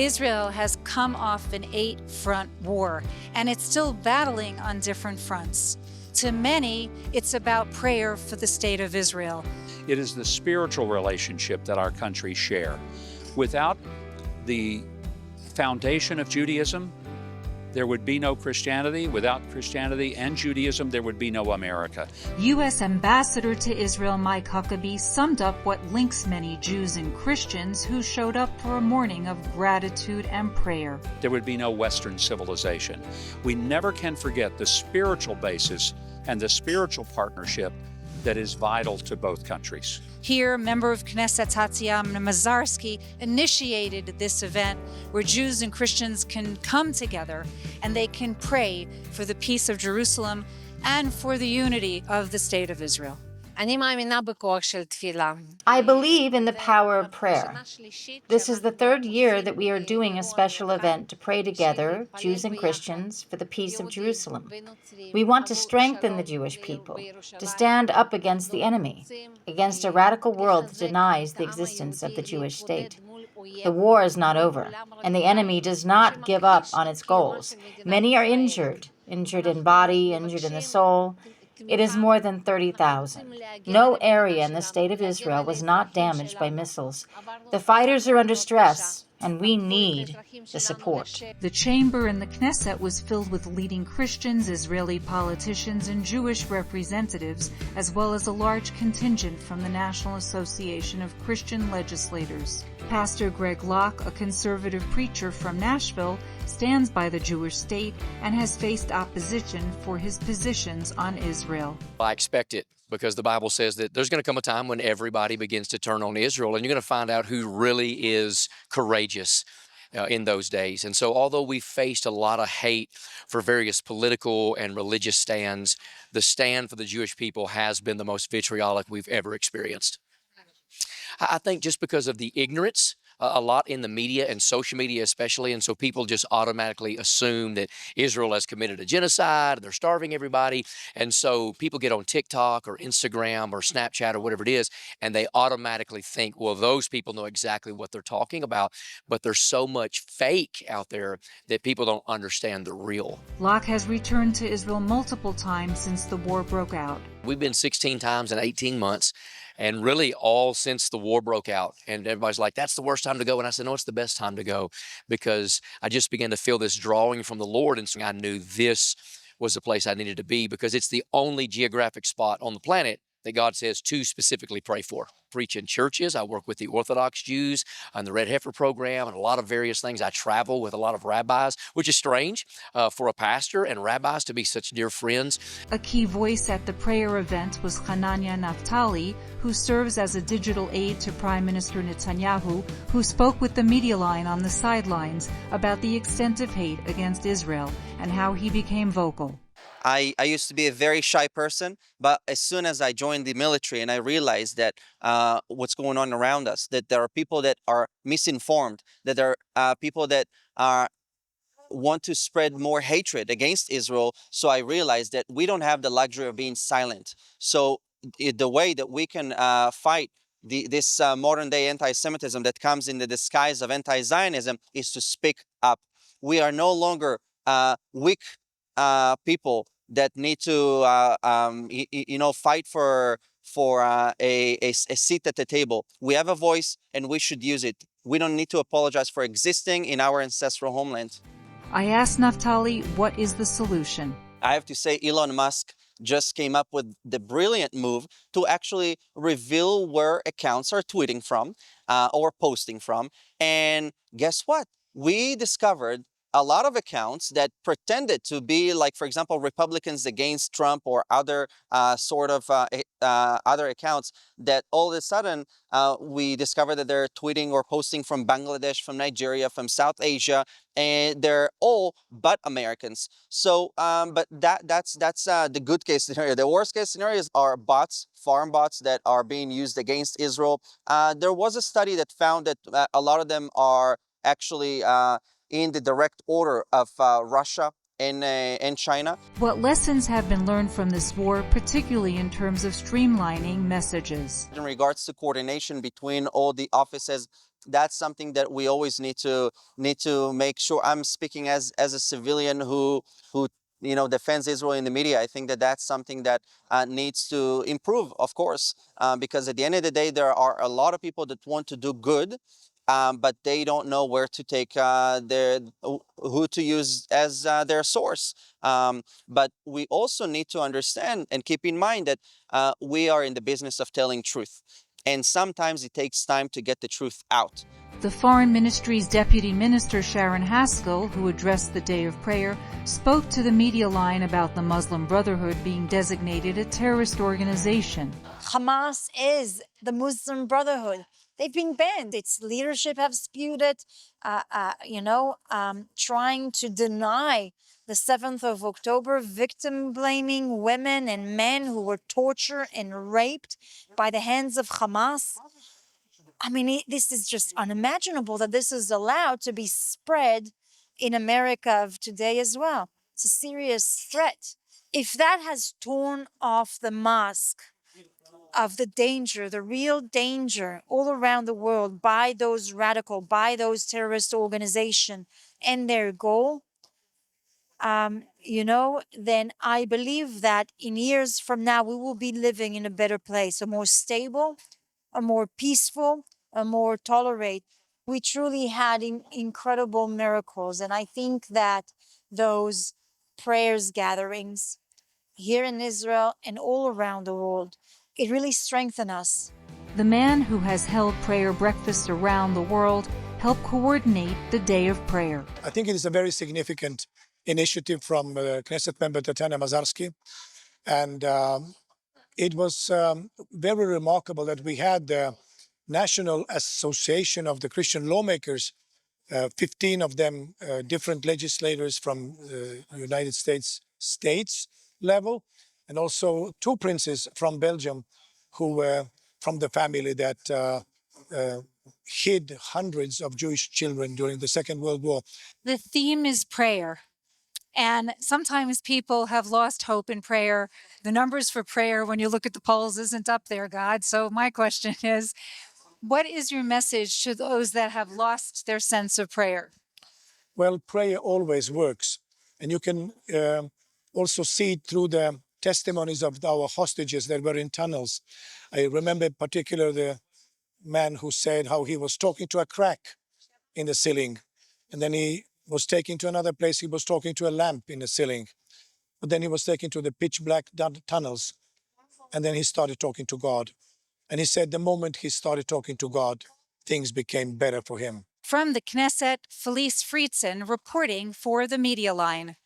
Israel has come off an 8-front war, and it's still battling on different fronts. To many, it's about prayer for the state of Israel. It is the spiritual relationship that our countries share. Without the foundation of Judaism, there would be no Christianity. Without Christianity and Judaism, there would be no America. U.S. Ambassador to Israel Mike Huckabee summed up what links many Jews and Christians who showed up for a morning of gratitude and prayer. There would be no Western civilization. We never can forget the spiritual basis and the spiritual partnership that is vital to both countries. Here, member of Knesset Tatiana Mazarsky initiated this event where Jews and Christians can come together and they can pray for the peace of Jerusalem and for the unity of the state of Israel. I believe in the power of prayer. This is the third year that we are doing a special event to pray together, Jews and Christians, for the peace of Jerusalem. We want to strengthen the Jewish people, to stand up against the enemy, against a radical world that denies the existence of the Jewish state. The war is not over, and the enemy does not give up on its goals. Many are injured in body, injured in the soul. It is more than 30,000. No area in the state of Israel was not damaged by missiles. The fighters are under stress, and we need the support. The chamber in the Knesset was filled with leading Christians, Israeli politicians, and Jewish representatives, as well as a large contingent from the National Association of Christian Legislators. Pastor Greg Locke, a conservative preacher from Nashville, stands by the Jewish state and has faced opposition for his positions on Israel. I expect it, because the Bible says that there's going to come a time when everybody begins to turn on Israel, and you're going to find out who really is courageous in those days. And so although we faced a lot of hate for various political and religious stands, the stand for the Jewish people has been the most vitriolic we've ever experienced. I think just because of the ignorance a lot in the media and social media especially, and so people just automatically assume that Israel has committed a genocide, they're starving everybody, and so people get on TikTok or Instagram or Snapchat or whatever it is, and they automatically think, well, those people know exactly what they're talking about, but there's so much fake out there that people don't understand the real. Locke has returned to Israel multiple times since the war broke out. We've been 16 times in 18 months, and really all since the war broke out. And everybody's like, that's the worst time to go. And I said, no, it's the best time to go, because I just began to feel this drawing from the Lord. And so I knew this was the place I needed to be, because it's the only geographic spot on the planet that God says to specifically pray for. Preach in churches. I work with the Orthodox Jews on the Red Heifer program and a lot of various things. I travel with a lot of rabbis, which is strange for a pastor and rabbis to be such dear friends. A key voice at the prayer event was Hanania Naftali, who serves as a digital aide to Prime Minister Netanyahu, who spoke with the media line on the sidelines about the extent of hate against Israel and how he became vocal. I used to be a very shy person, but as soon as I joined the military and I realized that what's going on around us, that there are people that are misinformed, that there are people that want to spread more hatred against Israel, so I realized that we don't have the luxury of being silent. So the way that we can fight this modern-day anti-Semitism that comes in the disguise of anti-Zionism is to speak up. We are no longer weak people that need to, fight for a seat at the table. We have a voice, and we should use it. We don't need to apologize for existing in our ancestral homeland. I asked Naftali, what is the solution? I have to say, Elon Musk just came up with the brilliant move to actually reveal where accounts are tweeting from or posting from. And guess what? We discovered a lot of accounts that pretended to be, like, for example, Republicans against Trump or other other accounts, that all of a sudden we discovered that they're tweeting or posting from Bangladesh, from Nigeria, from South Asia, and they're all but Americans. So, but that's the good case scenario. The worst case scenarios are bots, foreign bots that are being used against Israel. There was a study that found that a lot of them are actually in the direct order of Russia in China. What lessons have been learned from this war, particularly in terms of streamlining messages? In regards to coordination between all the offices, that's something that we always need to make sure. I'm speaking as a civilian who defends Israel in the media. I think that that's something that needs to improve, of course, because at the end of the day, there are a lot of people that want to do good, but they don't know where to take who to use as their source. But we also need to understand and keep in mind that we are in the business of telling truth. And sometimes it takes time to get the truth out. The Foreign Ministry's Deputy Minister Sharon Haskell, who addressed the Day of Prayer, spoke to the media line about the Muslim Brotherhood being designated a terrorist organization. Hamas is the Muslim Brotherhood. They've been banned. Its leadership have spewed it, trying to deny the 7th of October, victim blaming women and men who were tortured and raped by the hands of Hamas. I mean, this is just unimaginable that this is allowed to be spread in America of today as well. It's a serious threat. If that has torn off the mask of the danger, the real danger all around the world by those by those terrorist organizations and their goal, then I believe that in years from now, we will be living in a better place, a more stable, a more peaceful, a more tolerate. We truly had incredible miracles. And I think that those prayers gatherings here in Israel and all around the world, it really strengthened us. The man who has held prayer breakfasts around the world helped coordinate the Day of Prayer. I think it is a very significant initiative from Knesset member Tatiana Mazarsky. And it was very remarkable that we had the National Association of the Christian Lawmakers, 15 of them different legislators from United States level, and also 2 princes from Belgium who were from the family that hid hundreds of Jewish children during the Second World War. The theme is prayer. And sometimes people have lost hope in prayer. The numbers for prayer, when you look at the polls, isn't up there, God. So my question is, what is your message to those that have lost their sense of prayer? Well, prayer always works. And you can also see it through the testimonies of our hostages that were in tunnels. I remember in particular the man who said how he was talking to a crack in the ceiling. And then he was taken to another place, he was talking to a lamp in the ceiling. But then he was taken to the pitch black tunnels. And then he started talking to God. And he said the moment he started talking to God, things became better for him. From the Knesset, Felice Friedson reporting for the Media Line.